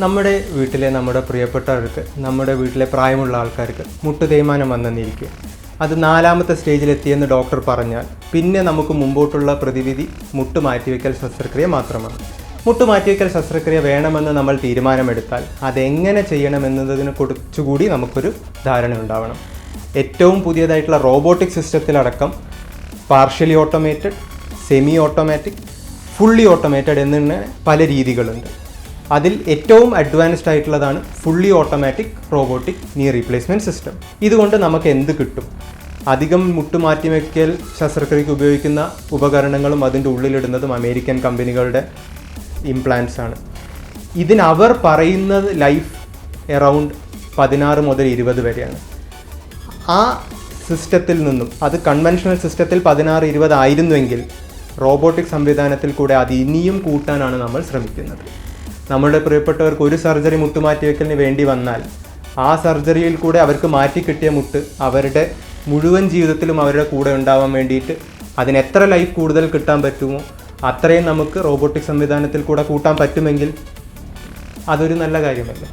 നമ്മുടെ വീട്ടിലെ നമ്മുടെ പ്രിയപ്പെട്ടവർക്ക്, നമ്മുടെ വീട്ടിലെ പ്രായമുള്ള ആൾക്കാർക്ക് മുട്ട് തേയ്മാനം വന്നെന്നിരിക്കുക. അത് 4ാമത്തെ സ്റ്റേജിലെത്തിയെന്ന് ഡോക്ടർ പറഞ്ഞാൽ പിന്നെ നമുക്ക് മുമ്പോട്ടുള്ള പ്രതിവിധി മുട്ട് മാറ്റിവെക്കൽ ശസ്ത്രക്രിയ മാത്രമാണ്. മുട്ട് മാറ്റിവെക്കൽ ശസ്ത്രക്രിയ വേണമെന്ന് നമ്മൾ തീരുമാനമെടുത്താൽ അതെങ്ങനെ ചെയ്യണമെന്നതിനെ കുറിച്ചുകൂടി നമുക്കൊരു ധാരണ ഉണ്ടാവണം. ഏറ്റവും പുതിയതായിട്ടുള്ള റോബോട്ടിക് സിസ്റ്റത്തിലടക്കം partially automated, semi automatic, fully automated എന്നിങ്ങനെ പല രീതികളുണ്ട്. അതിൽ ഏറ്റവും അഡ്വാൻസ്ഡ് ആയിട്ടുള്ളതാണ് fully automatic robotic knee replacement system. ഇതുകൊണ്ട് നമുക്ക് എന്ത് കിട്ടും? അധികം മുട്ടുമാറ്റിവെക്കൽ ശസ്ത്രക്രിയയ്ക്ക് ഉപയോഗിക്കുന്ന ഉപകരണങ്ങളും അതിൻ്റെ ഉള്ളിലിടുന്നതും അമേരിക്കൻ കമ്പനികളുടെ ഇംപ്ലാന്റ്സ് ആണ്. അവർ പറയുന്നത് ലൈഫ് എറൗണ്ട് 16 മുതൽ 20 വരെയാണ്. ആ സിസ്റ്റത്തിൽ നിന്നും, അത് കൺവെൻഷണൽ സിസ്റ്റത്തിൽ 16-20 ആയിരുന്നുവെങ്കിൽ റോബോട്ടിക് സംവിധാനത്തിൽ കൂടെ അത് ഇനിയും കൂട്ടാനാണ് നമ്മൾ ശ്രമിക്കുന്നത്. നമ്മളുടെ പ്രിയപ്പെട്ടവർക്ക് ഒരു സർജറി മുട്ടുമാറ്റിവെക്കലിന് വേണ്ടി വന്നാൽ ആ സർജറിയിൽ കൂടെ അവർക്ക് മാറ്റി കിട്ടിയ മുട്ട് അവരുടെ മുഴുവൻ ജീവിതത്തിലും അവരുടെ കൂടെ ഉണ്ടാവാൻ വേണ്ടിയിട്ട് അതിന് എത്ര ലൈഫ് കൂടുതൽ കിട്ടാൻ പറ്റുമോ അത്രയും നമുക്ക് റോബോട്ടിക് സംവിധാനത്തിൽ കൂടെ കൂട്ടാൻ പറ്റുമെങ്കിൽ അതൊരു നല്ല കാര്യമല്ലേ.